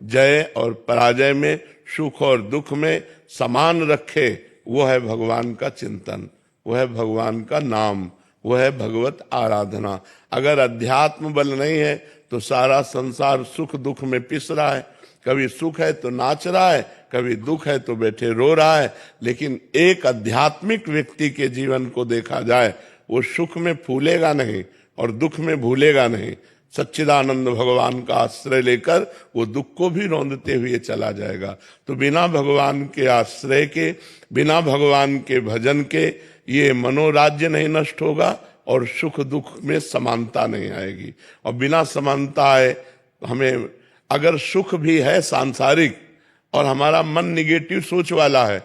जय और पराजय में, सुख और दुख में समान रखे, वो है भगवान का चिंतन, वो है भगवान का नाम, वो है भगवत आराधना। अगर अध्यात्म बल नहीं है तो सारा संसार सुख दुख में पिस रहा है। कभी सुख है तो नाच रहा है, कभी दुख है तो बैठे रो रहा है। लेकिन एक आध्यात्मिक व्यक्ति के जीवन को देखा जाए, वो सुख में फूलेगा नहीं और दुख में भूलेगा नहीं। सच्चिदानंद भगवान का आश्रय लेकर वो दुख को भी रौंदते हुए चला जाएगा। तो बिना भगवान के आश्रय के, बिना भगवान के भजन के ये मनोराज्य नहीं नष्ट होगा और सुख दुख में समानता नहीं आएगी। और बिना समानता आए, हमें अगर सुख भी है सांसारिक और हमारा मन निगेटिव सोच वाला है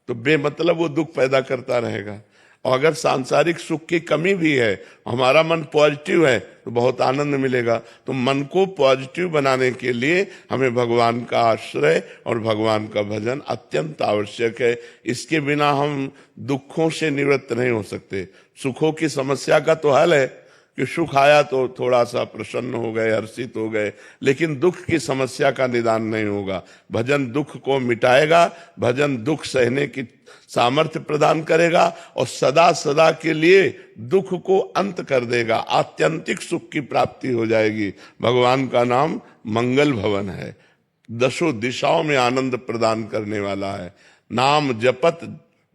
तो बेमतलब वो दुख पैदा करता रहेगा। और अगर सांसारिक सुख की कमी भी है, हमारा मन पॉजिटिव है तो बहुत आनंद मिलेगा। तो मन को पॉजिटिव बनाने के लिए हमें भगवान का आश्रय और भगवान का भजन अत्यंत आवश्यक है। इसके बिना हम दुखों से निवृत्त नहीं हो सकते। सुखों की समस्या का तो हल है कि सुख आया तो थोड़ा सा प्रसन्न हो गए, हर्षित हो गए, लेकिन दुख की समस्या का निदान नहीं होगा। भजन दुख को मिटाएगा, भजन दुख सहने की सामर्थ्य प्रदान करेगा और सदा सदा के लिए दुख को अंत कर देगा। आत्यंतिक सुख की प्राप्ति हो जाएगी। भगवान का नाम मंगल भवन है, दसों दिशाओं में आनंद प्रदान करने वाला है। नाम जपत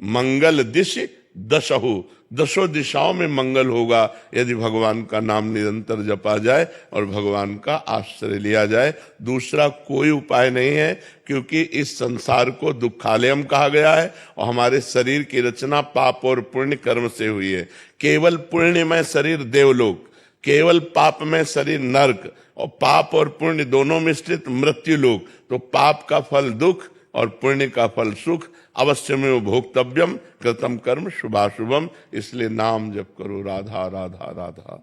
मंगल दिश दशहु, दसों दिशाओं में मंगल होगा यदि भगवान का नाम निरंतर जपा जाए और भगवान का आश्रय लिया जाए। दूसरा कोई उपाय नहीं है, क्योंकि इस संसार को दुखालयम कहा गया है और हमारे शरीर की रचना पाप और पुण्य कर्म से हुई है। केवल पुण्य में शरीर देवलोक, केवल पाप में शरीर नरक, और पाप और पुण्य दोनों मिश्रित मृत्यु लोक। तो पाप का फल दुख और पुण्य का फल सुख। अवश्य में वो भोक्तव्यम कृतम कर्म शुभाशुभम। इसलिए नाम जप करो राधा राधा राधा।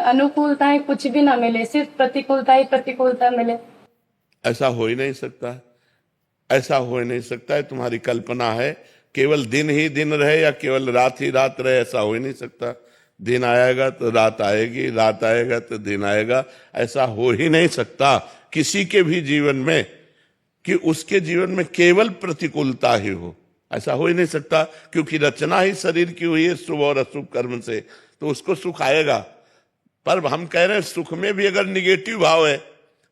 अनुकूलताएं कुछ भी ना मिले, सिर्फ प्रतिकूलता ही प्रतिकूलता मिले, ऐसा हो ही नहीं सकता, ऐसा हो ही नहीं सकता है। तुम्हारी कल्पना है केवल दिन ही दिन रहे या केवल रात ही रात रहे, ऐसा हो ही नहीं सकता। दिन आएगा तो रात आएगी, रात आएगा तो दिन आएगा, ऐसा हो ही नहीं सकता किसी के भी जीवन में कि उसके जीवन में केवल प्रतिकूलता ही हो। ऐसा हो ही नहीं सकता, क्योंकि रचना ही शरीर की हुई है शुभ और अशुभ कर्म से, तो उसको सुख आएगा। पर हम कह रहे हैं सुख में भी अगर निगेटिव भाव है,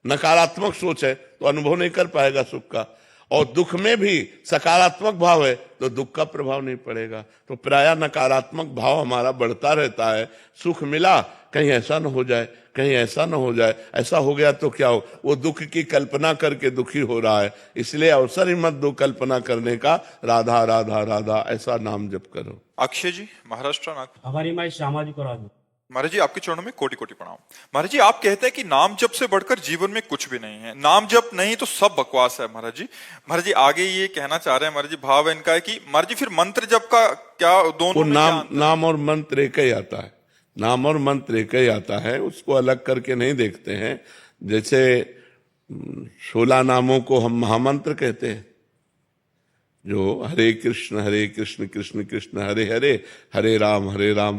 नकारात्मक सोच है, तो अनुभव नहीं कर पाएगा सुख का। और दुख में भी सकारात्मक भाव है तो दुख का प्रभाव नहीं पड़ेगा। तो प्रायः नकारात्मक भाव हमारा बढ़ता रहता है। सुख मिला, कहीं ऐसा न हो जाए, कहीं ऐसा न हो जाए, ऐसा हो गया तो क्या हो, वो दुख की कल्पना करके दुखी हो रहा है। इसलिए अवसर ही मत दो कल्पना करने का। राधा राधा राधा ऐसा नाम जप करो। अक्षय जी, महाराष्ट्र नागपुर। हमारी माई श्यामा जी को राजू। महाराज जी, आपके चरणों में कोटि कोटि प्रणाम। महाराज जी, आप कहते हैं कि नाम जप से बढ़कर जीवन में कुछ भी नहीं है, नाम जप नहीं तो सब बकवास है। महाराज जी आगे ये कहना चाह रहे हैं, महाराज जी भाव इनका है कि महाराज जी फिर मंत्र जप का क्या, दोनों में नाम और मंत्र एक ही आता है, नाम और मंत्र एक ही आता है, उसको अलग करके नहीं देखते हैं। जैसे 16 नामों को हम महामंत्र कहते हैं, जो हरे कृष्ण कृष्ण कृष्ण हरे हरे, हरे राम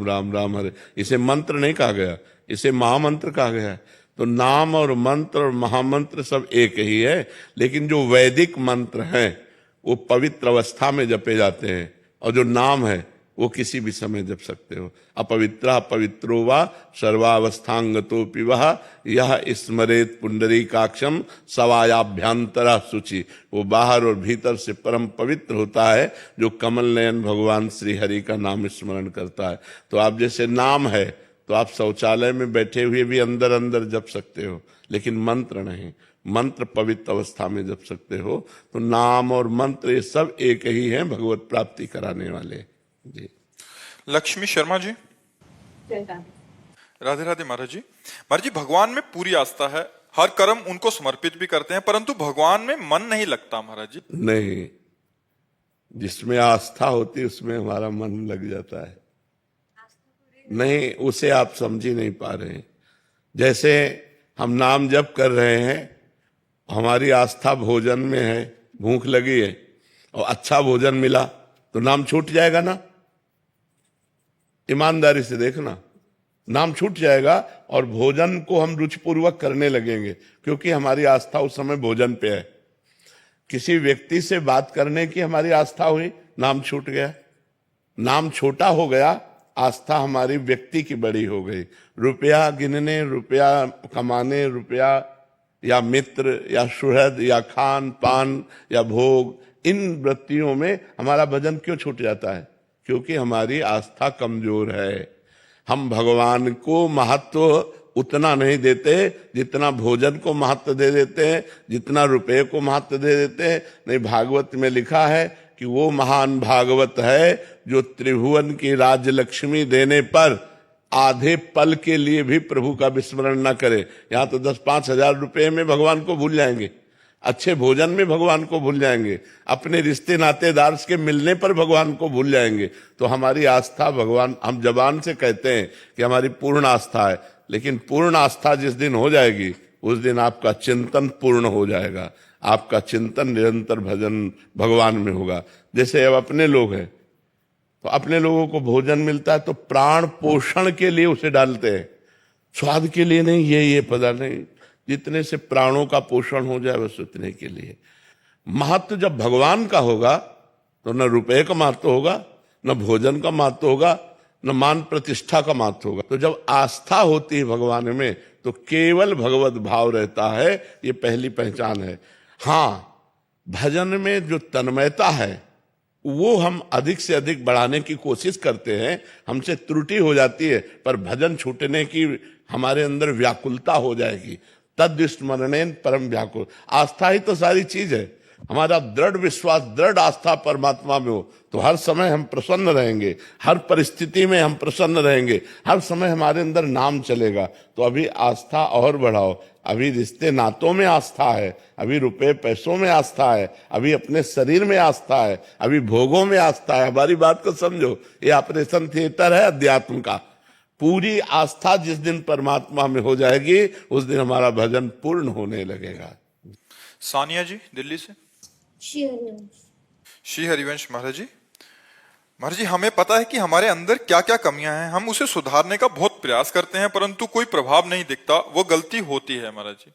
राम राम हरे, इसे मंत्र नहीं कहा गया, इसे महामंत्र कहा गया है। तो नाम और मंत्र और महामंत्र सब एक ही है, लेकिन जो वैदिक मंत्र हैं वो पवित्र अवस्था में जपे जाते हैं, और जो नाम है वो किसी भी समय जप सकते हो। अपवित्र पवित्रो वा सर्वावस्थांगतोपि वह यह स्मरेत पुंडरीकाक्षम सवायाभ्यंतरा शुचि। वो बाहर और भीतर से परम पवित्र होता है जो कमल नयन भगवान श्री हरि का नाम स्मरण करता है। तो आप जैसे नाम है तो आप शौचालय में बैठे हुए भी अंदर अंदर जप सकते हो, लेकिन मंत्र नहीं, मंत्र पवित्र अवस्था में जप सकते हो। तो नाम और मंत्र ये सब एक ही हैं, भगवत प्राप्ति कराने वाले जी। लक्ष्मी शर्मा जी, राधे राधे। महाराज जी भगवान में पूरी आस्था है, हर कर्म उनको समर्पित भी करते हैं, परंतु भगवान में मन नहीं लगता। महाराज जी नहीं, जिसमें आस्था होती उसमें हमारा मन लग जाता है। नहीं, उसे आप समझ ही नहीं पा रहे हैं। जैसे हम नाम जप कर रहे हैं, हमारी आस्था भोजन में है, भूख लगी है और अच्छा भोजन मिला तो नाम छूट जाएगा ना? ईमानदारी से देखना, नाम छूट जाएगा और भोजन को हम रुचिपूर्वक करने लगेंगे, क्योंकि हमारी आस्था उस समय भोजन पे है। किसी व्यक्ति से बात करने की हमारी आस्था हुई, नाम छूट गया, नाम छोटा हो गया, आस्था हमारी व्यक्ति की बड़ी हो गई। रुपया गिनने, रुपया कमाने, रुपया या मित्र या सुहृद या खान पान या भोग, इन वृत्तियों में हमारा भजन क्यों छूट जाता है? क्योंकि हमारी आस्था कमजोर है। हम भगवान को महत्व उतना नहीं देते जितना भोजन को महत्व दे देते हैं, जितना रुपये को महत्व दे देते हैं। नहीं, भागवत में लिखा है कि वो महान भागवत है जो त्रिभुवन की राजलक्ष्मी देने पर आधे पल के लिए भी प्रभु का विस्मरण न करे। यहाँ तो 10-5 हजार रुपये में भगवान को भूल जाएंगे, अच्छे भोजन में भगवान को भूल जाएंगे, अपने रिश्ते नातेदार के मिलने पर भगवान को भूल जाएंगे। तो हमारी आस्था भगवान, हम जबान से कहते हैं कि हमारी पूर्ण आस्था है, लेकिन पूर्ण आस्था जिस दिन हो जाएगी उस दिन आपका चिंतन पूर्ण हो जाएगा, आपका चिंतन निरंतर भजन भगवान में होगा। जैसे अब अपने लोग हैं तो अपने लोगों को भोजन मिलता है तो प्राण पोषण के लिए उसे डालते हैं, स्वाद के लिए नहीं, ये पदार्थ नहीं, जितने से प्राणों का पोषण हो जाए बस उतने के लिए। महत्व जब भगवान का होगा तो न रुपए का महत्व होगा, न भोजन का महत्व होगा, न मान प्रतिष्ठा का महत्व होगा। तो जब आस्था होती है भगवान में तो केवल भगवत भाव रहता है, ये पहली पहचान है। हाँ, भजन में जो तन्मयता है वो हम अधिक से अधिक बढ़ाने की कोशिश करते हैं, हमसे त्रुटि हो जाती है, पर भजन छूटने की हमारे अंदर व्याकुलता हो जाएगी। तद स्मरणेन परम व्याकुल। आस्था ही तो सारी चीज है। हमारा दृढ़ विश्वास, दृढ़ आस्था परमात्मा में हो तो हर समय हम प्रसन्न रहेंगे, हर परिस्थिति में हम प्रसन्न रहेंगे, हर समय हमारे अंदर नाम चलेगा। तो अभी आस्था और बढ़ाओ। अभी रिश्ते नातों में आस्था है, अभी रुपए पैसों में आस्था है, अभी अपने शरीर में आस्था है, अभी भोगों में आस्था है। हमारी बात को समझो, ये ऑपरेशन थिएटर है अध्यात्म का। पूरी आस्था जिस दिन परमात्मा में हो जाएगी उस दिन हमारा भजन पूर्ण होने लगेगा। सानिया जी दिल्ली से। श्री हरिवंश महाराज जी। महाराज जी, हमें पता है कि हमारे अंदर क्या क्या कमियां हैं, हम उसे सुधारने का बहुत प्रयास करते हैं परंतु कोई प्रभाव नहीं दिखता, वो गलती होती है महाराज जी।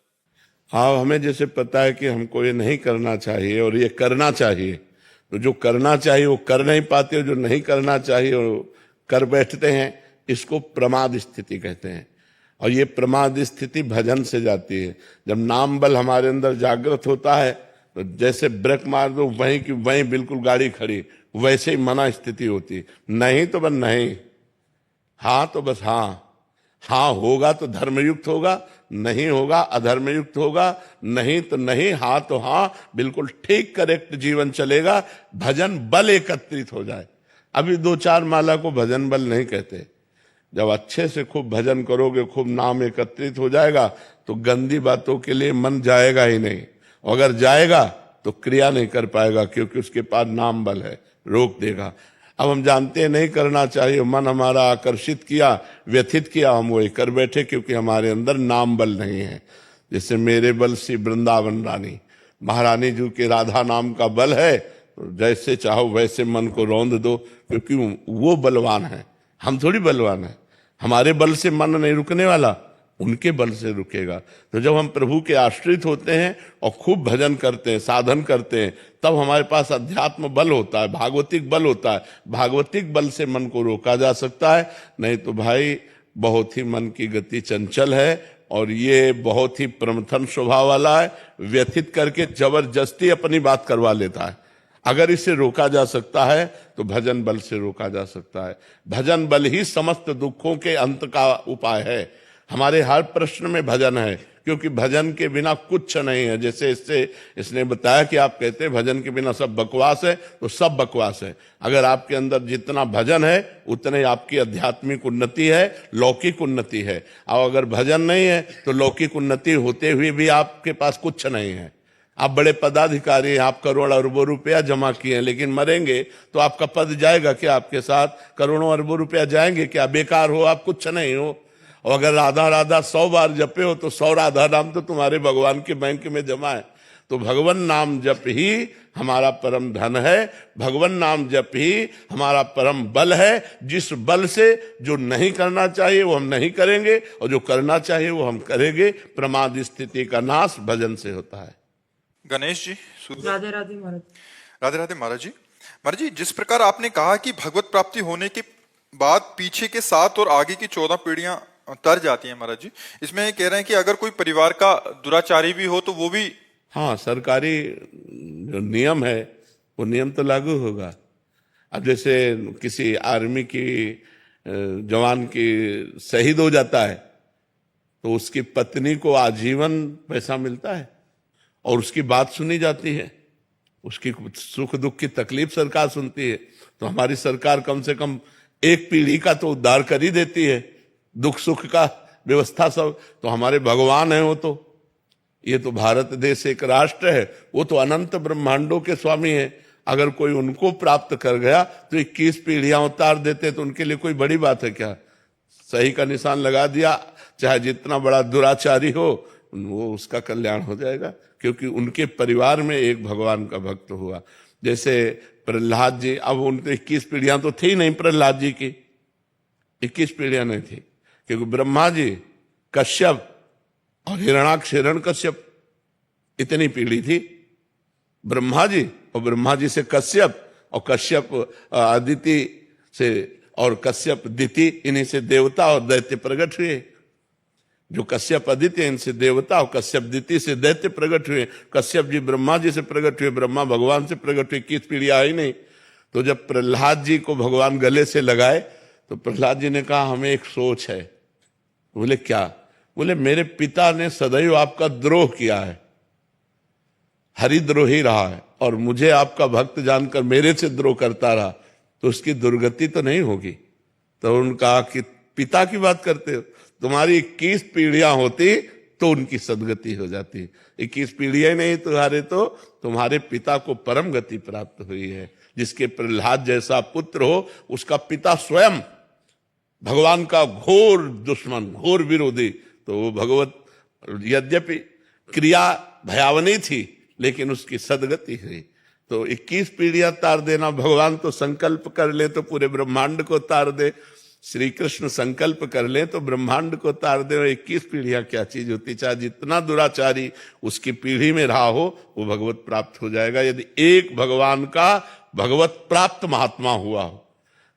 हाँ, हमें जैसे पता है कि हमको ये नहीं करना चाहिए और ये करना चाहिए, तो जो करना चाहिए वो कर नहीं पाते, जो नहीं करना चाहिए वो कर बैठते हैं, इसको प्रमाद स्थिति कहते हैं। और ये प्रमाद स्थिति भजन से जाती है। जब नाम बल हमारे अंदर जागृत होता है तो जैसे ब्रेक मार दो वहीं की वहीं बिल्कुल गाड़ी खड़ी, वैसे ही मना स्थिति होती। नहीं तो बस नहीं, हाँ तो बस हाँ, हाँ होगा तो धर्मयुक्त होगा, नहीं होगा अधर्मयुक्त होगा, नहीं तो नहीं, हाँ तो हाँ, बिल्कुल ठीक करेक्ट जीवन चलेगा। भजन बल एकत्रित हो जाए। अभी 2-4 माला को भजन बल नहीं कहते। जब अच्छे से खूब भजन करोगे, खूब नाम एकत्रित हो जाएगा तो गंदी बातों के लिए मन जाएगा ही नहीं। अगर जाएगा तो क्रिया नहीं कर पाएगा, क्योंकि उसके पास नाम बल है, रोक देगा। अब हम जानते हैं नहीं करना चाहिए, मन हमारा आकर्षित किया, व्यथित किया, हम वही कर बैठे क्योंकि हमारे अंदर नाम बल नहीं है। जैसे मेरे बल से वृंदावन रानी, महारानी जी के राधा नाम का बल है, तो जैसे चाहो वैसे मन को रौंद दो, क्योंकि वो बलवान है, हम थोड़ी बलवान है। हमारे बल से मन नहीं रुकने वाला, उनके बल से रुकेगा। तो जब हम प्रभु के आश्रित होते हैं और खूब भजन करते हैं, साधन करते हैं, तब हमारे पास अध्यात्म बल होता है, भागवतिक बल होता है। भागवतिक बल से मन को रोका जा सकता है। नहीं तो भाई बहुत ही मन की गति चंचल है और ये बहुत ही प्रमथन स्वभाव वाला है, व्यथित करके जबरदस्ती अपनी बात करवा लेता है। अगर इसे रोका जा सकता है तो भजन बल से रोका जा सकता है। भजन बल ही समस्त दुखों के अंत का उपाय है। हमारे हर प्रश्न में भजन है, क्योंकि भजन के बिना कुछ नहीं है। जैसे इसने बताया कि आप कहते हैं भजन के बिना सब बकवास है, तो सब बकवास है। अगर आपके अंदर जितना भजन है उतने आपकी आध्यात्मिक उन्नति है, लौकिक उन्नति है। और अगर भजन नहीं है तो लौकिक उन्नति होते हुए भी आपके पास कुछ नहीं है। आप बड़े पदाधिकारी हैं, आप करोड़ अरबों रुपया जमा किए हैं, लेकिन मरेंगे तो आपका पद जाएगा क्या? आपके साथ करोड़ों अरबों रुपया जाएंगे क्या? बेकार हो, आप कुछ नहीं हो। और अगर राधा राधा 100 बार जपे हो तो 100 राधा नाम तो तुम्हारे भगवान के बैंक में जमा है। तो भगवान नाम जप ही हमारा परम धन है, भगवान नाम जप ही हमारा परम बल है। जिस बल से जो नहीं करना चाहिए वो हम नहीं करेंगे और जो करना चाहिए वो हम करेंगे। प्रमाद स्थिति का नाश भजन से होता है। गणेश जी, राधे राधे महाराज। राधे राधे महाराज जी। महाराज जी, जिस प्रकार आपने कहा कि भगवत प्राप्ति होने के बाद पीछे के 7 और आगे की 14 पीढ़ियां तर जाती हैं महाराज जी, इसमें कह रहे हैं कि अगर कोई परिवार का दुराचारी भी हो तो वो भी, हाँ, सरकारी जो नियम है वो नियम तो लागू होगा। अब जैसे किसी आर्मी की जवान की शहीद हो जाता है तो उसकी पत्नी को आजीवन पैसा मिलता है और उसकी बात सुनी जाती है, उसकी सुख दुख की तकलीफ सरकार सुनती है। तो हमारी सरकार कम से कम एक पीढ़ी का तो उद्धार कर ही देती है, दुख सुख का व्यवस्था सब। तो हमारे भगवान है वो, तो ये तो भारत देश एक राष्ट्र है, वो तो अनंत ब्रह्मांडों के स्वामी है। अगर कोई उनको प्राप्त कर गया तो 21 पीढ़ियां उतार देते तो उनके लिए कोई बड़ी बात है क्या? सही का निशान लगा दिया, चाहे जितना बड़ा दुराचारी हो वो उसका कल्याण हो जाएगा, क्योंकि उनके परिवार में एक भगवान का भक्त हुआ। जैसे प्रहलाद जी, अब उनके 21 पीढ़ियां तो थी नहीं, प्रहलाद जी की 21 पीढ़ियां नहीं थी, क्योंकि ब्रह्मा जी, कश्यप और हिरणाक्ष हिरण्यकश्यप, इतनी पीढ़ी थी। ब्रह्मा जी और ब्रह्मा जी से कश्यप और कश्यप अदिति से और कश्यप दिति, इन्हीं से देवता और दैत्य प्रकट हुए। जो कश्यप अदिति इनसे देवता और कश्यप दिति से दैत्य प्रकट हुए। कश्यप जी ब्रह्मा जी से प्रकट हुए, ब्रह्मा भगवान से प्रकट हुए, 21 पीढ़ी आई नहीं। तो जब प्रहलाद जी को भगवान गले से लगाए तो प्रहलाद जी ने कहा हमें एक सोच है। बोले क्या? बोले मेरे पिता ने सदैव आपका द्रोह किया है, हरिद्रोही रहा है, और मुझे आपका भक्त जानकर मेरे से द्रोह करता रहा, तो उसकी दुर्गति तो नहीं होगी। तो उन्होंने कहा कि पिता की बात करते हो, तुम्हारी 21 पीढ़ियां होती तो उनकी सदगति हो जाती। 21 पीढ़ियां नहीं तुम्हारे, तो तुम्हारे पिता को परम गति प्राप्त हुई है। जिसके प्रहलाद जैसा पुत्र हो, उसका पिता स्वयं भगवान का घोर दुश्मन, घोर विरोधी, तो वो भगवत, यद्यपि क्रिया भयावनी थी लेकिन उसकी सदगति हुई। तो 21 पीढ़ियां तार देना, भगवान तो संकल्प कर ले तो पूरे ब्रह्मांड को तार दे, श्री कृष्ण संकल्प कर ले तो ब्रह्मांड को तार दे। 21 पीढ़ियां क्या चीज होती, चाहे जितना दुराचारी उसकी पीढ़ी में रहा हो वो भगवत प्राप्त हो जाएगा, यदि एक भगवान का भगवत प्राप्त महात्मा हुआ हो।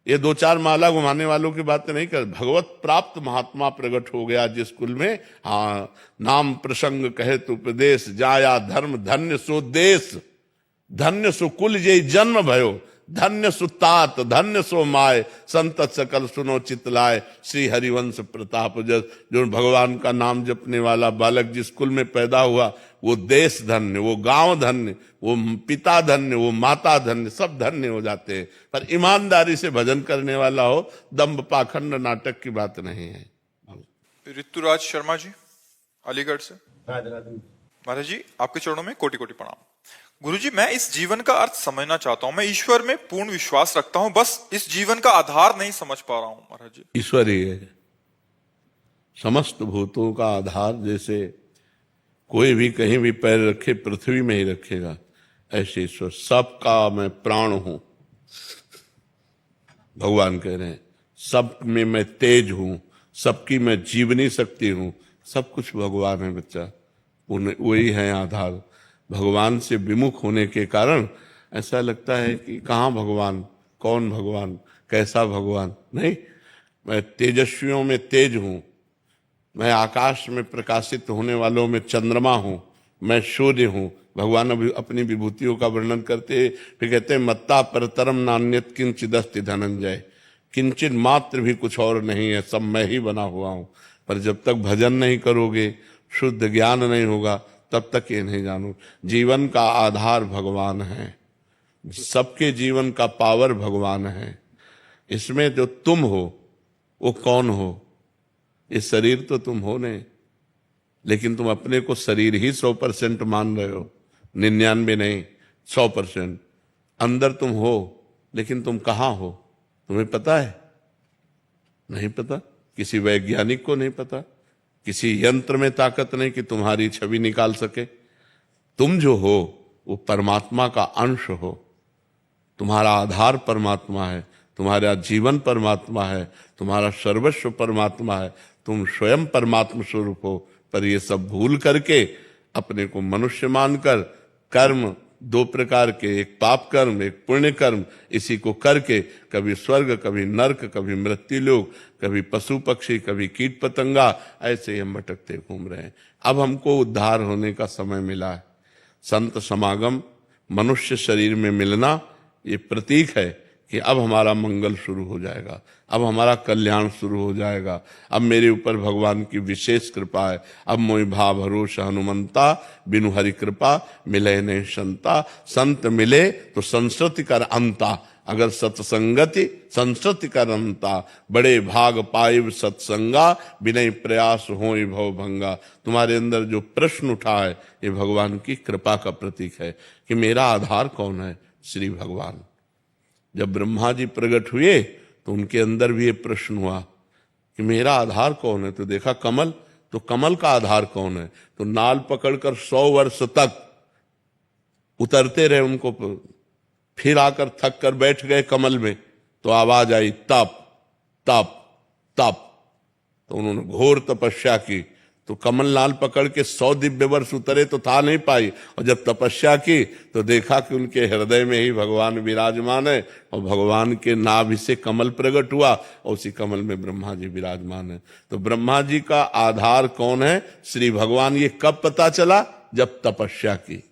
ये 2-4 माला घुमाने वालों की बात नहीं कर, भगवत प्राप्त महात्मा प्रकट हो गया जिस कुल में, हाँ, नाम प्रसंग कहे तो उपदेश जाया धर्म धन्य सो देश, धन्य सो कुल जय जन्म भयो, धन्य सुतात धन्य सो माय, संतत सकल सुनो चितलाय, श्री हरिवंश प्रताप जस। जो भगवान का नाम जपने वाला बालक जिस कुल में पैदा हुआ वो देश धन्य, वो गांव धन्य, वो पिता धन्य, वो माता धन्य, सब धन्य हो जाते हैं। पर ईमानदारी से भजन करने वाला हो, दंभ पाखंड नाटक की बात नहीं है। ऋतुराज शर्मा जी अलीगढ़ से। महाराज जी, आपके चरणों में कोटि कोटि प्रणाम। गुरुजी, मैं इस जीवन का अर्थ समझना चाहता हूँ। मैं ईश्वर में पूर्ण विश्वास रखता हूँ, बस इस जीवन का आधार नहीं समझ पा रहा हूँ महाराज जी। ईश्वर ही है समस्त भूतों का आधार। जैसे कोई भी कहीं भी पैर रखे पृथ्वी में ही रखेगा, ऐसे ईश्वर सबका मैं प्राण हूं। भगवान कह रहे हैं सब में मैं तेज हूं, सबकी मैं जीवनी शक्ति हूं। सब कुछ भगवान है बच्चा, वही है आधार। भगवान से विमुख होने के कारण ऐसा लगता है कि कहाँ भगवान, कौन भगवान, कैसा भगवान। नहीं, मैं तेजस्वियों में तेज हूं, मैं आकाश में प्रकाशित होने वालों में चंद्रमा हूं, मैं सूर्य हूं। भगवान अभी अपनी विभूतियों का वर्णन करते फिर कहते हैं मत्ता परतरम नान्यत किंचिदस्ति धनंजय, किंचित मात्र भी कुछ और नहीं है, सब मैं ही बना हुआ हूं। पर जब तक भजन नहीं करोगे, शुद्ध ज्ञान नहीं होगा, तब तक ये नहीं जानो। जीवन का आधार भगवान है, सबके जीवन का पावर भगवान है। इसमें जो तुम हो वो कौन हो? ये शरीर तो तुम हो नहीं, लेकिन तुम अपने को शरीर ही 100% मान रहे हो, 99 नहीं, 100%। अंदर तुम हो, लेकिन तुम कहाँ हो तुम्हें पता है? नहीं पता। किसी वैज्ञानिक को नहीं पता, किसी यंत्र में ताकत नहीं कि तुम्हारी छवि निकाल सके। तुम जो हो वो परमात्मा का अंश हो, तुम्हारा आधार परमात्मा है, तुम्हारा जीवन परमात्मा है, तुम्हारा सर्वस्व परमात्मा है, तुम स्वयं परमात्मा स्वरूप हो। पर ये सब भूल करके अपने को मनुष्य मानकर कर्म दो प्रकार के, एक पाप कर्म एक पुण्य कर्म, इसी को करके कभी स्वर्ग कभी नरक कभी मृत्युलोक कभी पशु पक्षी कभी कीट पतंगा, ऐसे ही हम भटकते घूम रहे हैं। अब हमको उद्धार होने का समय मिला है। संत समागम, मनुष्य शरीर में मिलना, ये प्रतीक है कि अब हमारा मंगल शुरू हो जाएगा, अब हमारा कल्याण शुरू हो जाएगा। अब मेरे ऊपर भगवान की विशेष कृपा है। अब मोहि भाव भरोसा हनुमंता, बिनु हरि कृपा मिले नहीं संता। संत मिले तो संस्कृति कर अंता, अगर सत्संगति संस्कृति कर अंता। बड़े भाग पाइब सत्संगा, बिना प्रयास होई भव भंगा। तुम्हारे अंदर जो प्रश्न उठा है ये भगवान की कृपा का प्रतीक है कि मेरा आधार कौन है? श्री भगवान। जब ब्रह्मा जी प्रकट हुए तो उनके अंदर भी ये प्रश्न हुआ कि मेरा आधार कौन है? तो देखा कमल, तो कमल का आधार कौन है? तो नाल पकड़कर 100 वर्ष तक उतरते रहे उनको, फिर आकर थक कर बैठ गए कमल में, तो आवाज आई तप तप तप। तो उन्होंने घोर तपस्या की। तो कमल नाल पकड़ के 100 दिव्य वर्ष उतरे तो था नहीं पाई, और जब तपस्या की तो देखा कि उनके हृदय में ही भगवान विराजमान है, और भगवान के नाभि से कमल प्रकट हुआ और उसी कमल में ब्रह्मा जी विराजमान है। तो ब्रह्मा जी का आधार कौन है? श्री भगवान। ये कब पता चला? जब तपस्या की।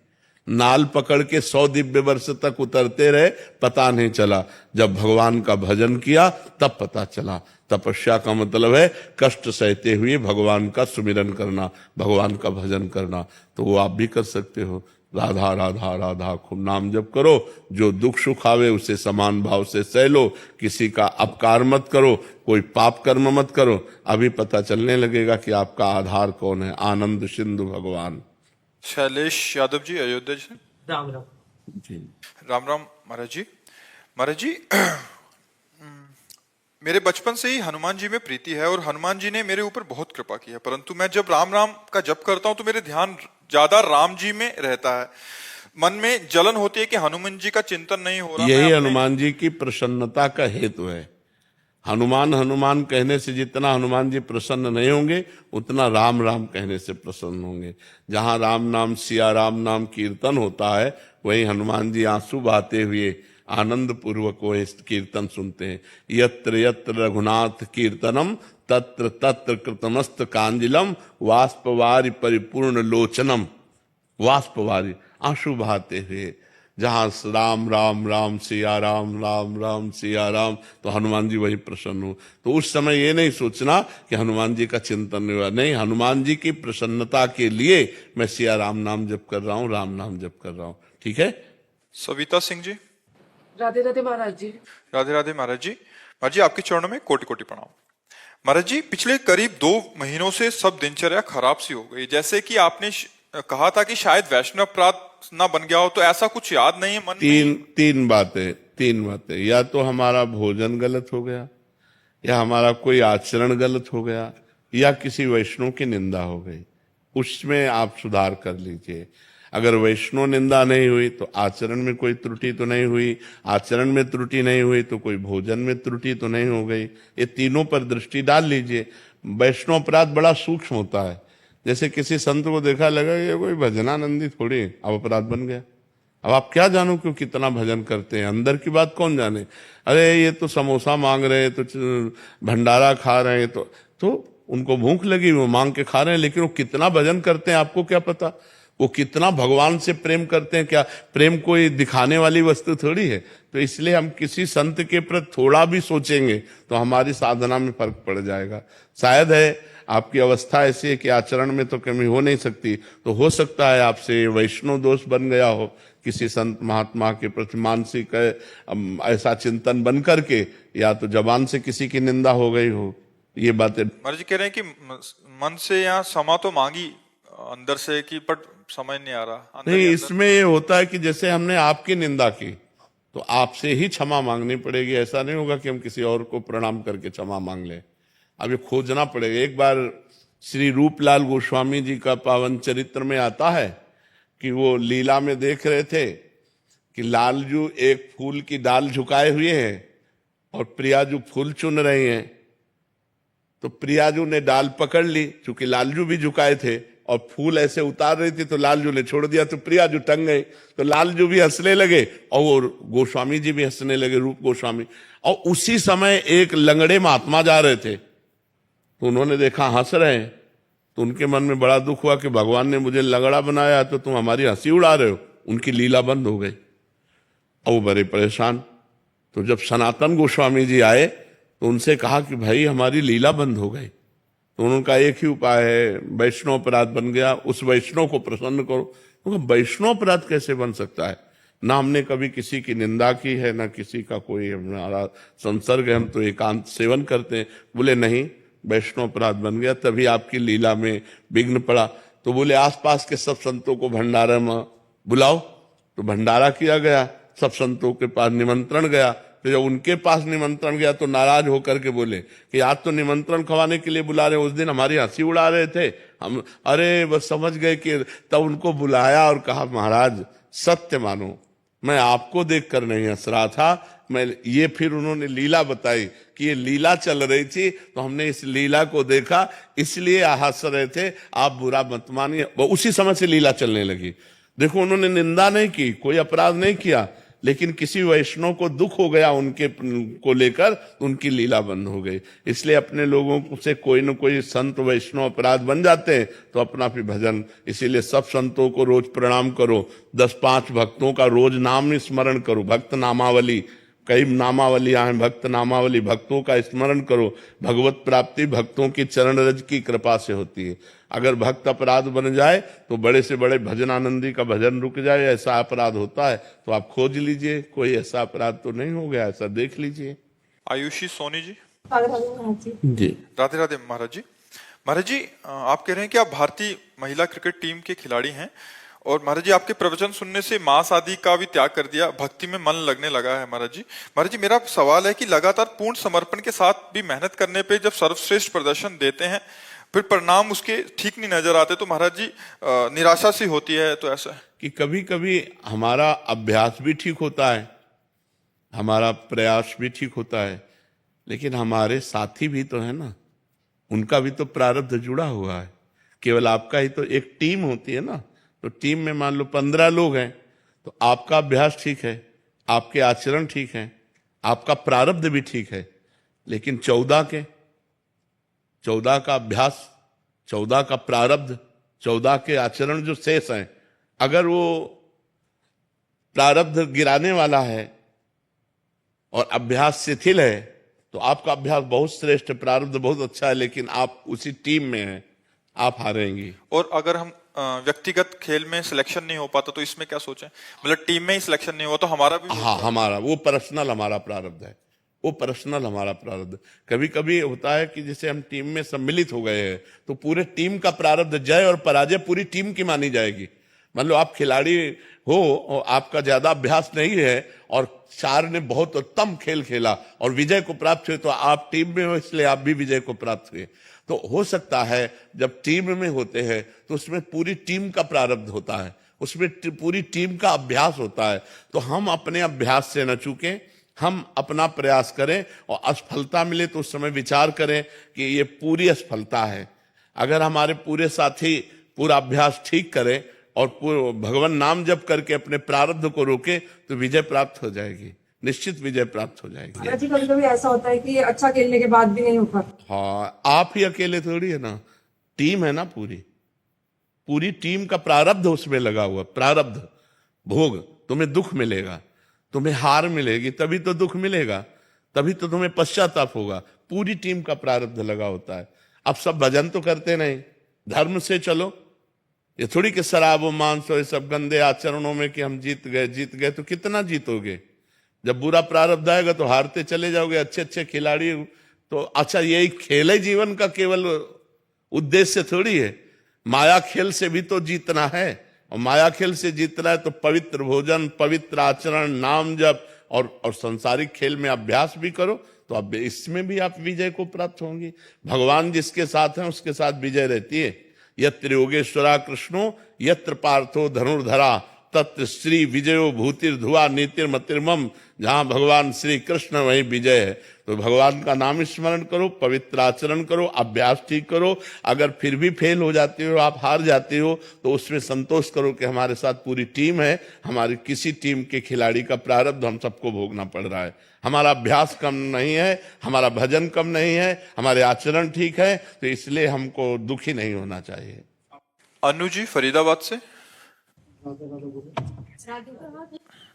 नाल पकड़ के 100 दिव्य वर्ष तक उतरते रहे, पता नहीं चला। जब भगवान का भजन किया तब पता चला। तपस्या का मतलब है कष्ट सहते हुए भगवान का सुमिरन करना, भगवान का भजन करना। तो वो आप भी कर सकते हो। राधा राधा राधा खूब नाम जप करो, जो दुख सुख आवे उसे समान भाव से सह लो, किसी का अपकार मत करो, कोई पाप कर्म मत करो। अभी पता चलने लगेगा कि आपका आधार कौन है। आनंद सिंधु भगवान। शैलेश यादव जी, अयोध्या जी। राम राम। जी राम राम महाराज जी। महाराज जी, मेरे बचपन से ही हनुमान जी में प्रीति है और हनुमान जी ने मेरे ऊपर बहुत कृपा की है, परंतु मैं जब राम राम का जप करता हूं तो मेरे ध्यान ज्यादा राम जी में रहता है। मन में जलन होती है कि हनुमान जी का चिंतन नहीं हो रहा। यही हनुमान जी की प्रसन्नता का हेतु है। हनुमान हनुमान कहने से जितना हनुमान जी प्रसन्न नहीं होंगे, उतना राम राम कहने से प्रसन्न होंगे। जहां राम नाम सिया राम नाम कीर्तन होता है, वही हनुमान जी आंसू बहाते हुए आनंद पूर्वक वो कीर्तन सुनते हैं। यत्र यत्र रघुनाथ कीर्तनम तत्र तत्र कृतमस्त कांजिलम वाष्पवारी परिपूर्ण लोचनम। वाष्पवारी, आंसू बहाते हुए। जहां राम राम राम सिया राम राम राम सिया राम, तो हनुमान जी वही प्रसन्न हो। तो उस समय ये नहीं सोचना कि हनुमान जी का चिंतन नहीं हुआ। नहीं, हनुमान जी की प्रसन्नता के लिए मैं सिया राम नाम जप कर रहा हूँ, राम नाम जप कर रहा हूँ। ठीक है। सविता सिंह जी। राधे राधे महाराज जी। राधे राधे महाराज जी। महाराज जी, आपके चरणों में कोटि कोटि प्रणाम। महाराज जी, पिछले करीब 2 महीनों से सब दिनचर्या खराब सी हो गई। जैसे कि आपने कहा था कि शायद वैष्णव अपराध ना बन गया हो, तो ऐसा कुछ याद नहीं है मन में? तीन बातें। या तो हमारा भोजन गलत हो गया, या हमारा कोई आचरण गलत हो गया, या किसी वैष्णव की निंदा हो गई। उसमें आप सुधार कर लीजिए। अगर वैष्णव निंदा नहीं हुई तो आचरण में कोई त्रुटि तो नहीं हुई, आचरण में त्रुटि नहीं हुई तो कोई भोजन में त्रुटि तो नहीं हो गई। ये तीनों पर दृष्टि डाल लीजिए। वैष्णव अपराध बड़ा सूक्ष्म होता है। जैसे किसी संत को देखा, लगा ये कोई भजनानंदी थोड़ी, अब अपराध बन गया। अब आप क्या जानो क्यों कितना भजन करते हैं, अंदर की बात कौन जाने। अरे ये तो समोसा मांग रहे हैं, तो भंडारा खा रहे हैं, तो उनको भूख लगी, वो मांग के खा रहे हैं, लेकिन वो कितना भजन करते हैं आपको क्या पता। वो कितना भगवान से प्रेम करते हैं। क्या प्रेम कोई दिखाने वाली वस्तु थोड़ी है। तो इसलिए हम किसी संत के प्रति थोड़ा भी सोचेंगे तो हमारी साधना में फर्क पड़ जाएगा। शायद है आपकी अवस्था ऐसी है कि आचरण में तो कमी हो नहीं सकती, तो हो सकता है आपसे वैष्णव दोष बन गया हो, किसी संत महात्मा के प्रति मानसिक ऐसा चिंतन बन करके, या तो जबान से किसी की निंदा हो गई हो। ये बातें महाराज जी कह रहे हैं कि मन से यहाँ क्षमा तो मांगी अंदर से, कि पर समझ नहीं आ रहा। नहीं, इसमें ये होता है कि जैसे हमने आपकी निंदा की तो आपसे ही क्षमा मांगनी पड़ेगी। ऐसा नहीं होगा कि हम किसी और को प्रणाम करके क्षमा मांग लें। अब ये खोजना पड़ेगा। एक बार श्री रूपलाल गोस्वामी जी का पावन चरित्र में आता है कि वो लीला में देख रहे थे कि लालजू एक फूल की डाल झुकाए हुए हैं और प्रियाजू फूल चुन रहे हैं। तो प्रियाजू ने डाल पकड़ ली, क्योंकि लालजू भी झुकाए थे, और फूल ऐसे उतार रही थी तो लालजू ने छोड़ दिया, तो प्रियाजू टंग गई। तो लालजू भी हंसने लगे और वो गोस्वामी जी भी हंसने लगे, रूप गोस्वामी। और उसी समय एक लंगड़े महात्मा जा रहे थे, तो उन्होंने देखा हंस रहे हैं, तो उनके मन में बड़ा दुख हुआ कि भगवान ने मुझे लंगड़ा बनाया तो तुम हमारी हंसी उड़ा रहे हो। उनकी लीला बंद हो गई और वो बड़े परेशान। तो जब सनातन गोस्वामी जी आए तो उनसे कहा कि भाई हमारी लीला बंद हो गई। तो उनका एक ही उपाय है, वैष्णव अपराध बन गया, उस वैष्णव को प्रसन्न करो। वैष्णव अपराध कैसे बन सकता है? ना हमने कभी किसी की निंदा की है, ना किसी का कोई हमारा संसर्ग है, हम तो एकांत सेवन करते हैं। बोले नहीं, वैष्णव अपराध बन गया, तभी आपकी लीला में विघ्न पड़ा। तो बोले आसपास के सब संतों को भंडारा में बुलाओ। तो भंडारा किया गया, सब संतों के पास निमंत्रण गया। तो जब उनके पास निमंत्रण गया तो नाराज होकर के बोले कि आज तो निमंत्रण खवाने के लिए बुला रहे, उस दिन हमारी हंसी उड़ा रहे थे हम। अरे बस समझ गए कि तब उनको बुलाया और कहा महाराज सत्य मानो, मैं आपको देखकर नहीं हंस रहा था, मैं ये फिर उन्होंने लीला बताई कि ये लीला चल रही थी तो हमने इस लीला को देखा इसलिए हंस रहे थे, आप बुरा मत मानिए। उसी समय से लीला चलने लगी। देखो उन्होंने निंदा नहीं की, कोई अपराध नहीं किया, लेकिन किसी वैष्णव को दुख हो गया उनके को लेकर, उनकी लीला बंद हो गई। इसलिए अपने लोगों से कोई न कोई संत वैष्णव अपराध बन जाते हैं तो अपना भी भजन। इसीलिए सब संतों को रोज प्रणाम करो, 10-5 भक्तों का रोज नाम स्मरण करो, भक्त नामावली, कई नामावलियां हैं, भक्त नामावली, भक्तों का स्मरण करो। भगवत प्राप्ति भक्तों की चरण रज की कृपा से होती है। अगर भक्त अपराध बन जाए तो बड़े से बड़े भजन आनंदी का भजन रुक जाए, ऐसा अपराध होता है तो आप खोज लीजिए, कोई ऐसा अपराध तो नहीं हो गया, ऐसा देख लीजिए। आयुषी सोनी जी। जी राधे राधे महाराज जी। महाराज जी, आप कह रहे हैं कि आप भारतीय महिला क्रिकेट टीम के खिलाड़ी हैं, और महाराज जी आपके प्रवचन सुनने से मांस आदि का भी त्याग कर दिया, भक्ति में मन लगने लगा है। महाराज जी मेरा सवाल है कि लगातार पूर्ण समर्पण के साथ भी मेहनत करने पे जब सर्वश्रेष्ठ प्रदर्शन देते हैं फिर परिणाम उसके ठीक नहीं नजर आते, तो महाराज जी निराशा सी होती है। तो ऐसा है कि कभी कभी हमारा अभ्यास भी ठीक होता है, हमारा प्रयास भी ठीक होता है, लेकिन हमारे साथी भी तो है ना, उनका भी तो प्रारब्ध जुड़ा हुआ है। केवल आपका ही तो एक टीम होती है ना, तो टीम में मान लो 15 लोग हैं, तो आपका अभ्यास ठीक है, आपके आचरण ठीक है, आपका प्रारब्ध भी ठीक है, लेकिन 14 का अभ्यास, 14 का प्रारब्ध, 14 के आचरण जो शेष हैं, अगर वो प्रारब्ध गिराने वाला है और अभ्यास शिथिल है तो आपका अभ्यास बहुत श्रेष्ठ, प्रारब्ध बहुत अच्छा है, लेकिन आप उसी टीम में हैं, आप हारेंगी। और अगर हम व्यक्तिगत खेल में सिलेक्शन नहीं हो पाता तो इसमें क्या सोचें? मतलब टीम में ही सिलेक्शन नहीं हुआ तो हमारा भी, हाँ हमारा वो पर्सनल हमारा प्रारब्ध है, वो पर्सनल हमारा प्रारब्ध। कभी कभी होता है कि जैसे हम टीम में सम्मिलित हो गए हैं तो पूरे टीम का प्रारब्ध, जय और पराजय पूरी टीम की मानी जाएगी। मान लो आप खिलाड़ी हो और आपका ज्यादा अभ्यास नहीं है और 4 ने बहुत उत्तम खेल खेला और विजय को प्राप्त हुए, तो आप टीम में हो इसलिए आप भी विजय को प्राप्त हुए। तो हो सकता है जब टीम में होते हैं तो उसमें पूरी टीम का प्रारब्ध होता है, उसमें पूरी टीम का अभ्यास होता है। तो हम अपने अभ्यास से न चूकें, हम अपना प्रयास करें और असफलता मिले तो उस समय विचार करें कि ये पूरी असफलता है। अगर हमारे पूरे साथी पूरा अभ्यास ठीक करें और भगवान नाम जप करके अपने प्रारब्ध को रोके तो विजय प्राप्त हो जाएगी, निश्चित विजय प्राप्त हो जाएगी। जी कभी कभी ऐसा होता है कि अच्छा खेलने के बाद भी नहीं हो पाता। हाँ, आप ही अकेले थोड़ी है ना, टीम है ना, पूरी टीम का प्रारब्ध उसमें लगा हुआ। प्रारब्ध भोग, तुम्हें दुख मिलेगा, तुम्हें हार मिलेगी, तभी तो दुख मिलेगा, तभी तो तुम्हें पश्चाताप होगा। पूरी टीम का प्रारब्ध लगा होता है। अब सब भजन तो करते नहीं, धर्म से चलो। ये थोड़ी कि शराब और मांस और सब गंदे आचरणों में कि हम जीत गए तो कितना जीतोगे? जब बुरा प्रारब्ध आएगा तो हारते चले जाओगे। अच्छे खिलाड़ी तो अच्छा, यही खेल है जीवन का केवल उद्देश्य थोड़ी है। माया खेल से भी तो जीतना है, और माया खेल से जीतना है तो पवित्र भोजन, पवित्र आचरण, नाम जप और संसारिक खेल में अभ्यास भी करो, तो अब इसमें भी आप विजय को प्राप्त होंगी। भगवान जिसके साथ हैं उसके साथ विजय रहती है। यत्र योगेश्वरा कृष्णो यत्र पार्थो धनुर्धरा तत्र श्री विजयो भूतिर्धुआ नीतिर्मतिर्मम। जहां भगवान श्री कृष्ण वहीं विजय है। तो भगवान का नाम स्मरण करो, पवित्र आचरण करो, अभ्यास ठीक करो। अगर फिर भी फेल हो जाते हो, आप हार जाते हो, तो उसमें संतोष करो कि हमारे साथ पूरी टीम है। हमारी किसी टीम के खिलाड़ी का प्रारब्ध हम सबको भोगना पड़ रहा है। हमारा अभ्यास कम नहीं है, हमारा भजन कम नहीं है, हमारे आचरण ठीक है, तो इसलिए हमको दुखी नहीं होना चाहिए। अनु जी फरीदाबाद से।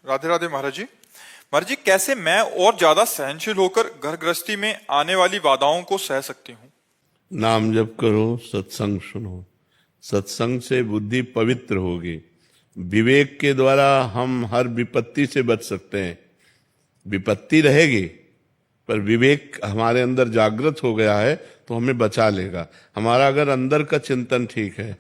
राधे राधे महाराज जी। महाराज जी, कैसे मैं और ज्यादा सहनशील होकर घर गृहस्थी में आने वाली बाधाओं को सह सकती हूँ? नाम जप करो, सत्संग सुनो। सत्संग से बुद्धि पवित्र होगी। विवेक के द्वारा हम हर विपत्ति से बच सकते हैं। विपत्ति रहेगी, पर विवेक हमारे अंदर जागृत हो गया है तो हमें बचा लेगा। हमारा अगर अंदर का चिंतन ठीक है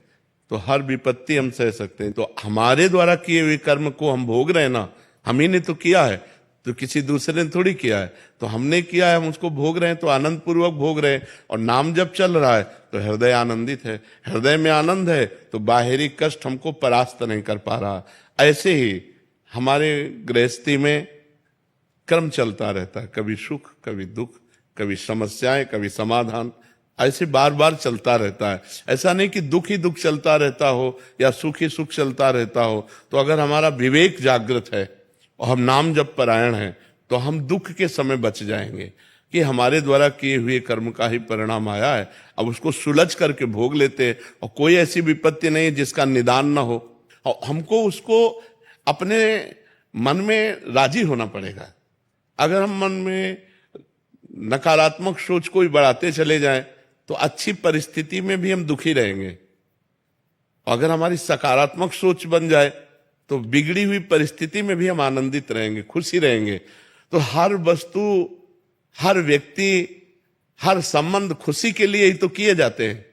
तो हर विपत्ति हम सह सकते हैं। तो हमारे द्वारा किए हुए कर्म को हम भोग रहे हैं ना, हम ही ने तो किया है, तो किसी दूसरे ने थोड़ी किया है। तो हमने किया है, हम उसको भोग रहे हैं, तो आनंद पूर्वक भोग रहे हैं। और नाम जब चल रहा है तो हृदय आनंदित है। हृदय में आनंद है तो बाहरी कष्ट हमको परास्त नहीं कर पा रहा। ऐसे ही हमारे गृहस्थी में क्रम चलता रहता है, कभी सुख, कभी दुख, कभी समस्याएं, कभी समाधान, ऐसे बार बार चलता रहता है। ऐसा नहीं कि दुख ही दुख चलता रहता हो या सुख ही सुख चलता रहता हो। तो अगर हमारा विवेक जागृत है और हम नाम जप परायण हैं तो हम दुख के समय बच जाएंगे कि हमारे द्वारा किए हुए कर्म का ही परिणाम आया है। अब उसको सुलझ करके भोग लेते हैं और कोई ऐसी विपत्ति नहीं है जिसका निदान ना हो। और हमको उसको अपने मन में राजी होना पड़ेगा। अगर हम मन में नकारात्मक सोच को ही बढ़ाते चले जाएं तो अच्छी परिस्थिति में भी हम दुखी रहेंगे। अगर हमारी सकारात्मक सोच बन जाए तो बिगड़ी हुई परिस्थिति में भी हम आनंदित रहेंगे, खुशी रहेंगे। तो हर वस्तु, हर व्यक्ति, हर संबंध खुशी के लिए ही तो किए जाते हैं।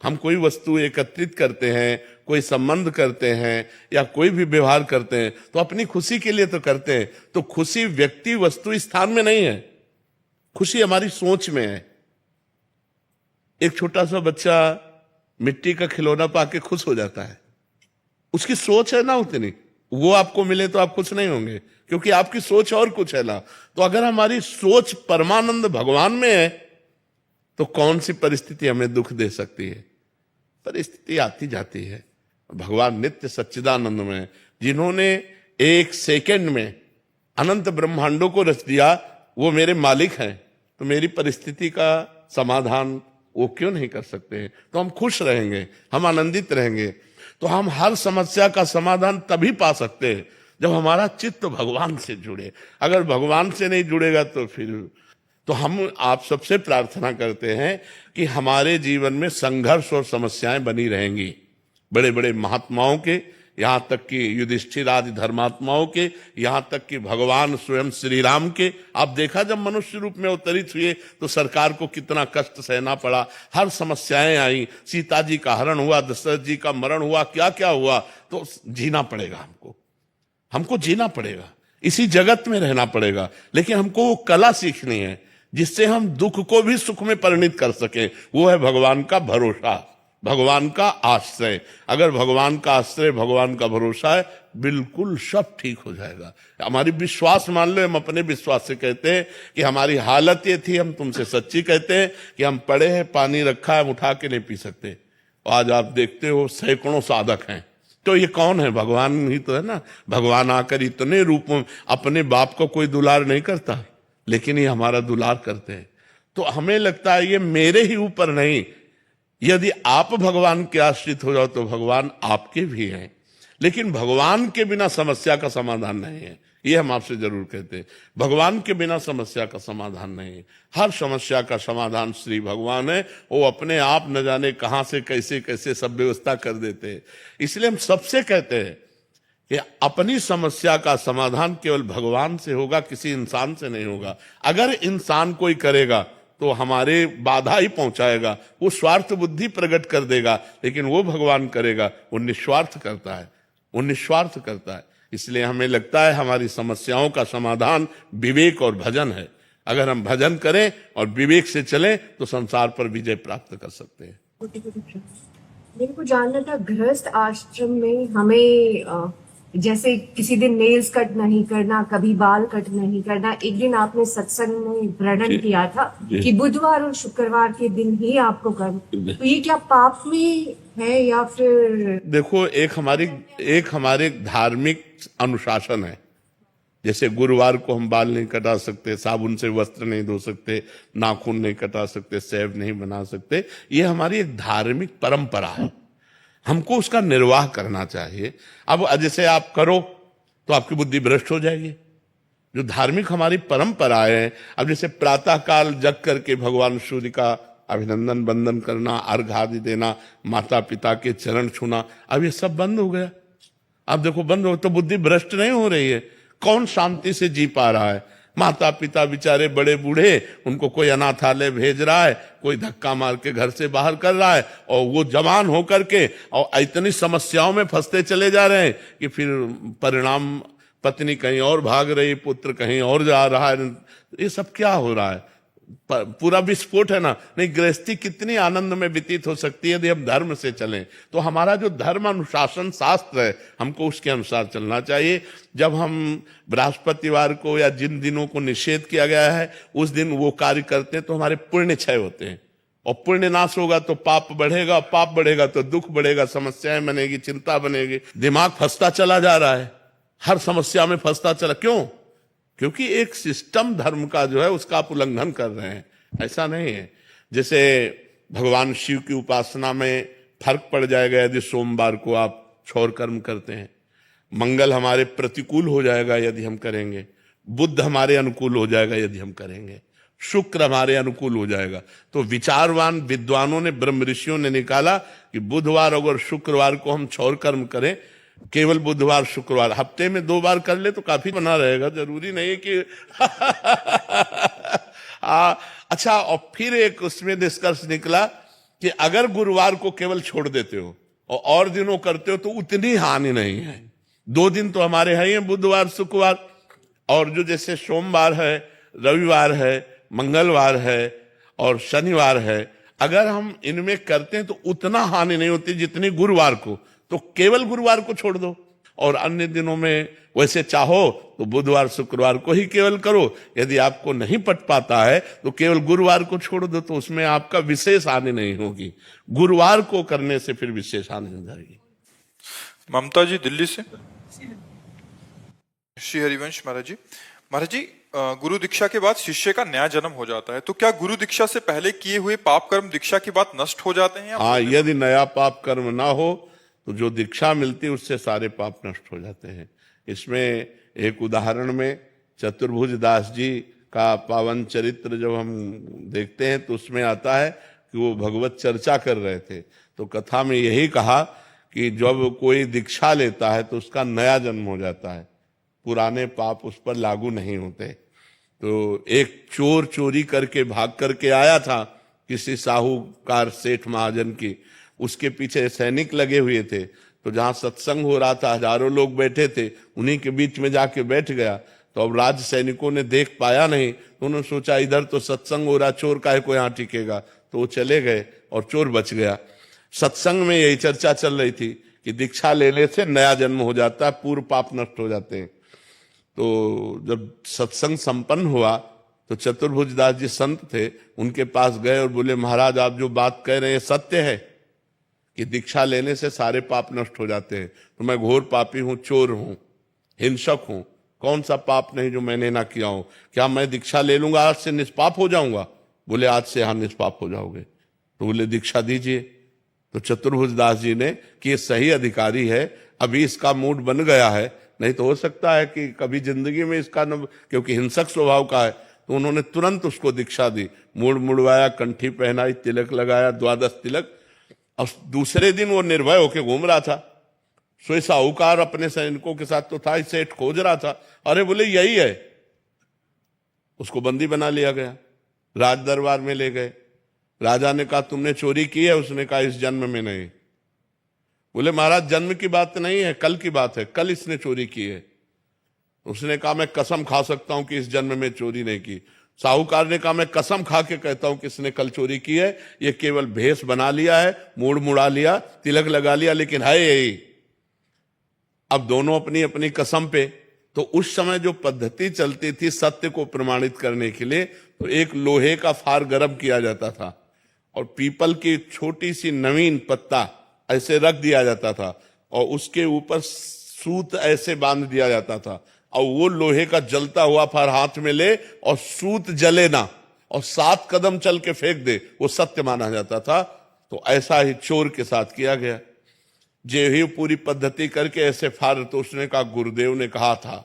हम कोई वस्तु एकत्रित करते हैं, कोई संबंध करते हैं या कोई भी व्यवहार करते हैं तो अपनी खुशी के लिए तो करते हैं। तो खुशी व्यक्ति, वस्तु, स्थान में नहीं है, खुशी हमारी सोच में है। एक छोटा सा बच्चा मिट्टी का खिलौना पाके खुश हो जाता है, उसकी सोच है ना उतनी। वो आपको मिले तो आप खुश नहीं होंगे क्योंकि आपकी सोच और कुछ है ना। तो अगर हमारी सोच परमानंद भगवान में है तो कौन सी परिस्थिति हमें दुख दे सकती है? परिस्थिति आती जाती है। भगवान नित्य सच्चिदानंद में, जिन्होंने एक सेकंड में अनंत ब्रह्मांडों को रच दिया, वो मेरे मालिक हैं। तो मेरी परिस्थिति का समाधान वो क्यों नहीं कर सकते हैं? तो हम खुश रहेंगे, हम आनंदित रहेंगे। तो हम हर समस्या का समाधान तभी पा सकते हैं जब हमारा चित्त भगवान से जुड़े। अगर भगवान से नहीं जुड़ेगा तो फिर तो हम आप सबसे प्रार्थना करते हैं कि हमारे जीवन में संघर्ष और समस्याएं बनी रहेंगी। बड़े बड़े महात्माओं के, यहाँ तक कि युधिष्ठिर आदि धर्मात्माओं के, यहाँ तक कि भगवान स्वयं श्री राम के, आप देखा जब मनुष्य रूप में अवतरित हुए तो सरकार को कितना कष्ट सहना पड़ा। हर समस्याएं आई, सीता जी का हरण हुआ, दशरथ जी का मरण हुआ, क्या क्या हुआ। तो जीना पड़ेगा, हमको जीना पड़ेगा, इसी जगत में रहना पड़ेगा। लेकिन हमको वो कला सीखनी है जिससे हम दुख को भी सुख में परिणित कर सके। वो है भगवान का भरोसा, भगवान का आश्रय। अगर भगवान का आश्रय, भगवान का भरोसा है, बिल्कुल सब ठीक हो जाएगा। हमारी विश्वास मान लो, हम अपने विश्वास से कहते हैं कि हमारी हालत ये थी, हम तुमसे सच्ची कहते हैं कि हम पड़े हैं, पानी रखा है, हम उठा के नहीं पी सकते। आज आप देखते हो सैकड़ों साधक हैं, तो ये कौन है? भगवान ही तो है ना। भगवान आकर इतने रूप में, अपने बाप को कोई दुलार नहीं करता लेकिन ये हमारा दुलार करते हैं। तो हमें लगता है ये मेरे ही ऊपर नहीं, यदि आप भगवान के आश्रित हो जाओ तो भगवान आपके भी हैं। लेकिन भगवान के बिना समस्या का समाधान नहीं है, ये हम आपसे जरूर कहते हैं। भगवान के बिना समस्या का समाधान नहीं है। हर समस्या का समाधान श्री भगवान है। वो अपने आप न जाने कहां से कैसे कैसे सब व्यवस्था कर देते हैं। इसलिए हम सबसे कहते हैं कि अपनी समस्या का समाधान केवल भगवान से होगा, किसी इंसान से नहीं होगा। अगर इंसान कोई करेगा तो हमारे बाधा ही पहुंचाएगा, वो स्वार्थ बुद्धि प्रकट कर देगा। लेकिन वो भगवान करेगा, वो निस्वार्थ करता है, वो निस्वार्थ करता है। इसलिए हमें लगता है हमारी समस्याओं का समाधान विवेक और भजन है। अगर हम भजन करें और विवेक से चलें तो संसार पर विजय प्राप्त कर सकते हैं। मेरे को जानना था, गृहस्थ आश्रम में हमें जैसे किसी दिन नेल्स कट नहीं करना, कभी बाल कट नहीं करना। एक दिन आपने सत्संग में वर्णन किया था कि बुधवार और शुक्रवार के दिन ही आपको करना, तो ये क्या पाप में है या फिर? देखो, एक हमारे धार्मिक अनुशासन है। जैसे गुरुवार को हम बाल नहीं कटा सकते, साबुन से वस्त्र नहीं धो सकते, नाखून नहीं कटा सकते, सेव नहीं बना सकते। ये हमारी एक धार्मिक परंपरा है, हमको उसका निर्वाह करना चाहिए। अब जैसे आप करो तो आपकी बुद्धि भ्रष्ट हो जाएगी। जो धार्मिक हमारी परंपरा है, अब जैसे प्रातः काल जग करके भगवान सूर्य का अभिनंदन वंदन करना, अर्घ आदि देना, माता पिता के चरण छूना, अब ये सब बंद हो गया। अब देखो बंद हो तो बुद्धि भ्रष्ट नहीं हो रही है। कौन शांति से जी पा रहा है? माता पिता बेचारे बड़े बूढ़े, उनको कोई अनाथालय भेज रहा है, कोई धक्का मार के घर से बाहर कर रहा है, और वो जवान होकर के और इतनी समस्याओं में फंसते चले जा रहे हैं कि फिर परिणाम पत्नी कहीं और भाग रही, पुत्र कहीं और जा रहा है। ये सब क्या हो रहा है? पूरा विस्फोट है ना। नहीं, गृहस्थी कितनी आनंद में व्यतीत हो सकती है यदि हम धर्म से चलें। तो हमारा जो धर्म अनुशासन शास्त्र है, हमको उसके अनुसार चलना चाहिए। जब हम बृहस्पतिवार को या जिन दिनों को निषेध किया गया है उस दिन वो कार्य करते हैं तो हमारे पुण्य क्षय होते हैं, और पुण्य नाश होगा तो पाप बढ़ेगा, पाप बढ़ेगा तो दुख बढ़ेगा, समस्याएं बनेगी, चिंता बनेगी, दिमाग फंसता चला जा रहा है, हर समस्या में फंसता चला। क्यों? क्योंकि एक सिस्टम धर्म का जो है उसका आप उल्लंघन कर रहे हैं। ऐसा नहीं है। जैसे भगवान शिव की उपासना में फर्क पड़ जाएगा यदि सोमवार को आप क्षौर कर्म करते हैं, मंगल हमारे प्रतिकूल हो जाएगा यदि हम करेंगे, बुध हमारे अनुकूल हो जाएगा यदि हम करेंगे, शुक्र हमारे अनुकूल हो जाएगा। तो विचारवान विद्वानों ने, ब्रह्म ऋषियों ने निकाला कि बुधवार और शुक्रवार को हम क्षौर कर्म करें, केवल बुधवार शुक्रवार, हफ्ते में 2 बार कर ले तो काफी बना रहेगा, जरूरी नहीं कि अच्छा। और फिर एक उसमें निष्कर्ष निकला कि अगर गुरुवार को केवल छोड़ देते हो और दिनों करते हो तो उतनी हानि नहीं है। 2 दिन तो हमारे हैं ही, बुधवार शुक्रवार, और जो जैसे सोमवार है, रविवार है, मंगलवार है और शनिवार है, अगर हम इनमें करते हैं तो उतना हानि नहीं होती जितनी गुरुवार को। तो केवल गुरुवार को छोड़ दो, और अन्य दिनों में वैसे चाहो तो बुधवार शुक्रवार को ही केवल करो। यदि आपको नहीं पट पाता है तो केवल गुरुवार को छोड़ दो, तो उसमें आपका विशेष हानि नहीं होगी। गुरुवार को करने से फिर विशेष हानि हो जाएगी। ममता जी दिल्ली से। श्री हरिवंश महाराज जी, गुरु दीक्षा के बाद शिष्य का नया जन्म हो जाता है, तो क्या गुरु दीक्षा से पहले किए हुए पाप कर्म दीक्षा के बाद नष्ट हो जाते हैं? हाँ, यदि नया पाप कर्म ना हो तो जो दीक्षा मिलती है उससे सारे पाप नष्ट हो जाते हैं। इसमें एक उदाहरण में चतुर्भुज दास जी का पावन चरित्र जब हम देखते हैं तो उसमें आता है कि वो भगवत चर्चा कर रहे थे, तो कथा में यही कहा कि जब कोई दीक्षा लेता है तो उसका नया जन्म हो जाता है, पुराने पाप उस पर लागू नहीं होते। तो एक चोर चोरी करके भाग करके आया था किसी साहूकार सेठ महाजन की, उसके पीछे सैनिक लगे हुए थे, तो जहां सत्संग हो रहा था हजारों लोग बैठे थे, उन्हीं के बीच में जाके बैठ गया। तो अब राज सैनिकों ने देख पाया नहीं, तो उन्होंने सोचा इधर तो सत्संग हो रहा, चोर काहे को यहाँ टिकेगा, तो वो चले गए और चोर बच गया। सत्संग में यही चर्चा चल रही थी कि दीक्षा लेने से नया जन्म हो जाता है, पूर्व पाप नष्ट हो जाते हैं। तो जब सत्संग संपन्न हुआ तो चतुर्भुज दास जी संत थे, उनके पास गए और बोले, महाराज आप जो बात कह रहे हैं सत्य है कि दीक्षा लेने से सारे पाप नष्ट हो जाते हैं? तो मैं घोर पापी हूं, चोर हूं, हिंसक हूं, कौन सा पाप नहीं जो मैंने ना किया हूं? क्या मैं दीक्षा ले लूंगा आज से निष्पाप हो जाऊंगा? बोले आज से हाँ निष्पाप हो जाओगे। तो बोले दीक्षा दीजिए। तो चतुर्भुज दास जी ने कि ये सही अधिकारी है, अभी इसका मूड बन गया है, नहीं तो हो सकता है कि कभी जिंदगी में इसका न, क्योंकि हिंसक स्वभाव का है, तो उन्होंने तुरंत उसको दीक्षा दी, मूड मुड़वाया, कंठी पहनाई, तिलक लगाया, 12 तिलक। और दूसरे दिन वो निर्भय होकर घूम रहा था। सोई साहूकार अपने सैनिकों के साथ तो था ही, सेठ खोज रहा था, अरे बोले यही है। उसको बंदी बना लिया गया, राज दरबार में ले गए। राजा ने कहा तुमने चोरी की है? उसने कहा इस जन्म में नहीं। बोले महाराज जन्म की बात नहीं है, कल की बात है, कल इसने चोरी की है। उसने कहा मैं कसम खा सकता हूं कि इस जन्म में चोरी नहीं की। साहूकार ने कहा मैं कसम खा के कहता हूं किसने कल चोरी की है, ये केवल भेष बना लिया है, मूड मुड़ा लिया, तिलक लगा लिया, लेकिन है यही। अब दोनों अपनी अपनी कसम पे। तो उस समय जो पद्धति चलती थी सत्य को प्रमाणित करने के लिए, तो एक लोहे का फार गर्म किया जाता था और पीपल की छोटी सी नवीन पत्ता ऐसे रख दिया जाता था और उसके ऊपर सूत ऐसे बांध दिया जाता था, और वो लोहे का जलता हुआ फार हाथ में ले और सूत जले ना और 7 कदम चल के फेंक दे, वो सत्य माना जाता था। तो ऐसा ही चोर के साथ किया गया। जे ही पूरी पद्धति करके ऐसे फार, तो उसने कहा गुरुदेव ने कहा था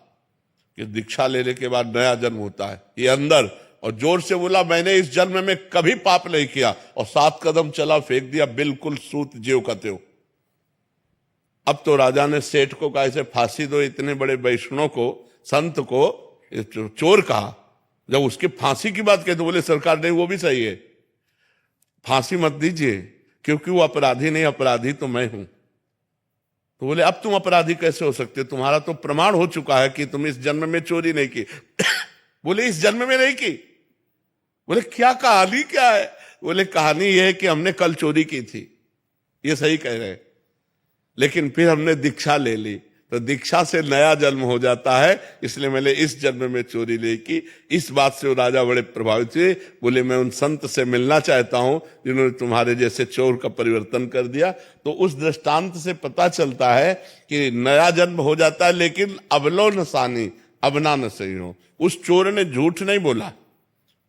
कि दीक्षा लेने के बाद नया जन्म होता है, ये अंदर, और जोर से बोला मैंने इस जन्म में कभी पाप नहीं किया, और 7 कदम चला, फेंक दिया, बिल्कुल सूत ज्यों का त्यों। अब तो राजा ने सेठ को कहा इसे फांसी दो, इतने बड़े वैष्णव को, संत को चोर कहा। जब उसके फांसी की बात कही तो बोले सरकार नहीं, वो भी सही है, फांसी मत दीजिए, क्योंकि वो अपराधी नहीं, अपराधी तो मैं हूं। तो बोले अब तुम अपराधी कैसे हो सकते, तुम्हारा तो प्रमाण हो चुका है कि तुम इस जन्म में चोरी नहीं की। बोले इस जन्म में नहीं की? बोले क्या कहानी क्या है? बोले कहानी यह है कि हमने कल चोरी की थी। ये सही कह रहे हैं, लेकिन फिर हमने दीक्षा ले ली, तो दीक्षा से नया जन्म हो जाता है, इसलिए मैंने इस जन्म में चोरी नहीं की। इस बात से वो राजा बड़े प्रभावित हुए। बोले मैं उन संत से मिलना चाहता हूं जिन्होंने तुम्हारे जैसे चोर का परिवर्तन कर दिया। तो उस दृष्टांत से पता चलता है कि नया जन्म हो जाता है, लेकिन अबलो न सानी अबना न सही हो। उस चोर ने झूठ नहीं बोला,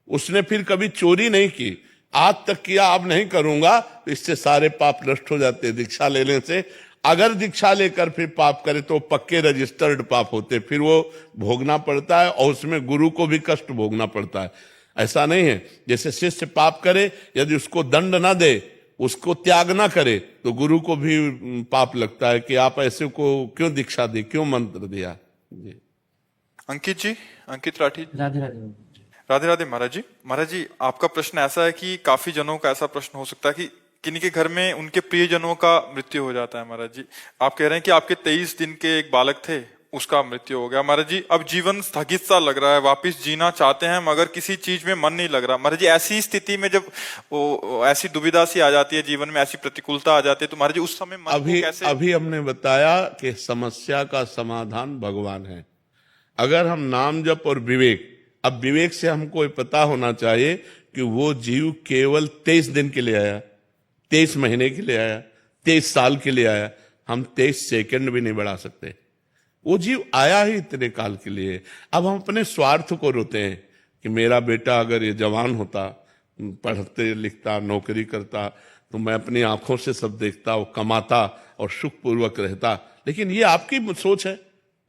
उसने फिर कभी चोरी नहीं की, आज तक किया, अब नहीं करूंगा, तो इससे सारे पाप नष्ट हो जाते हैं दीक्षा लेने से। अगर दीक्षा लेकर फिर पाप करे तो पक्के रजिस्टर्ड पाप होते, फिर वो भोगना पड़ता है और उसमें गुरु को भी कष्ट भोगना पड़ता है। ऐसा नहीं है जैसे शिष्य पाप करे, यदि उसको दंड ना दे, उसको त्याग ना करे, तो गुरु को भी पाप लगता है कि आप ऐसे को क्यों दीक्षा दी, क्यों मंत्र दिया। जी अंकित जी, अंकित राठी। राधे राधे। राधे राधे महाराज जी। महाराज जी, आपका प्रश्न ऐसा है कि काफी जनों का ऐसा प्रश्न हो सकता है कि किन्हीं के घर में उनके प्रियजनों का मृत्यु हो जाता है। महाराज जी, आप कह रहे हैं कि आपके 23 दिन के एक बालक थे, उसका मृत्यु हो गया। महाराज जी, अब जीवन स्थगित सा लग रहा है, वापस जीना चाहते हैं मगर किसी चीज में मन नहीं लग रहा। महाराज जी, ऐसी स्थिति में जब वो ऐसी दुविधा सी आ जाती है, जीवन में ऐसी प्रतिकूलता आ जाती है, तो महाराज जी उस समय मन को कैसे? अभी हमने बताया कि समस्या का समाधान भगवान है। अगर हम नाम जप और विवेक, अब विवेक से हमको पता होना चाहिए कि वो जीव केवल 23 दिन के लिए आया, 23 महीने के लिए आया, 23 साल के लिए आया, हम 23 सेकंड भी नहीं बढ़ा सकते। वो जीव आया ही इतने काल के लिए। अब हम अपने स्वार्थ को रोते हैं कि मेरा बेटा अगर ये जवान होता, पढ़ते लिखता, नौकरी करता, तो मैं अपनी आंखों से सब देखता, वो कमाता और सुखपूर्वक रहता। लेकिन ये आपकी सोच है।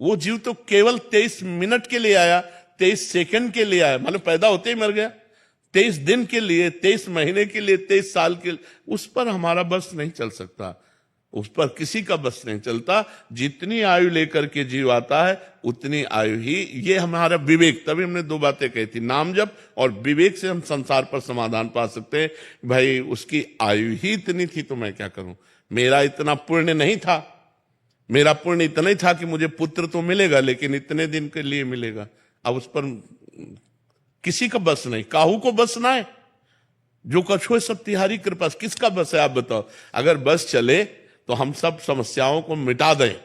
वो जीव तो केवल 23 मिनट के लिए आया, 23 सेकंड के लिए आया, मतलब पैदा होते ही मर गया। 23 दिन के लिए, 23 महीने के लिए, 23 साल के लिए, उस पर हमारा बस नहीं चल सकता, उस पर किसी का बस नहीं चलता। जितनी आयु लेकर के जीव आता है उतनी आयु ही, ये हमारा विवेक। तभी हमने 2 बातें कही थी, नाम जप और विवेक से हम संसार पर समाधान पा सकते हैं। भाई उसकी आयु ही इतनी थी तो मैं क्या करूं, मेरा इतना पुण्य नहीं था, मेरा पुण्य इतना ही था कि मुझे पुत्र तो मिलेगा, लेकिन इतने दिन के लिए मिलेगा। अब उस पर किसी का बस नहीं, काहू को बस ना है, जो कछु है सब तिहारी कृपा। किसका बस है आप बताओ? अगर बस चले तो हम सब समस्याओं को मिटा दें,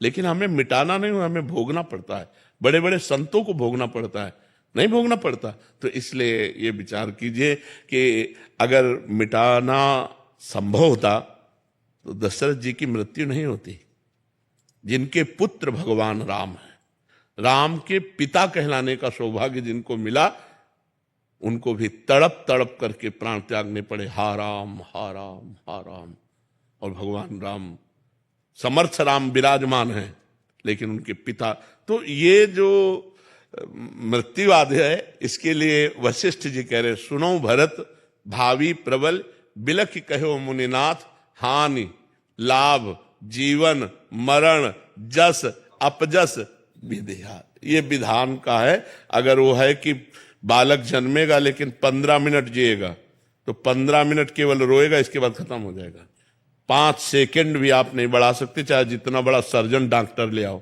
लेकिन हमें मिटाना नहीं, हमें भोगना पड़ता है। बड़े बड़े संतों को भोगना पड़ता है, नहीं भोगना पड़ता। तो इसलिए ये विचार कीजिए कि अगर मिटाना संभव होता तो दशरथ जी की मृत्यु नहीं होती। जिनके पुत्र भगवान राम है, राम के पिता कहलाने का सौभाग्य जिनको मिला, उनको भी तड़प तड़प करके प्राण त्यागने पड़े। हा राम हा राम हा राम। और भगवान राम, समर्थ राम विराजमान हैं, लेकिन उनके पिता। तो ये जो मृत्युवाद है, इसके लिए वशिष्ठ जी कह रहे, सुनो भरत भावी प्रबल, बिलख कहो मुनिनाथ, हानि लाभ जीवन मरण जस अपजस विधिया। ये विधान का है। अगर वो है कि बालक जन्मेगा लेकिन 15 मिनट जिएगा, तो 15 मिनट केवल रोएगा, इसके बाद खत्म हो जाएगा। 5 सेकंड भी आप नहीं बढ़ा सकते, चाहे जितना बड़ा सर्जन डॉक्टर ले आओ,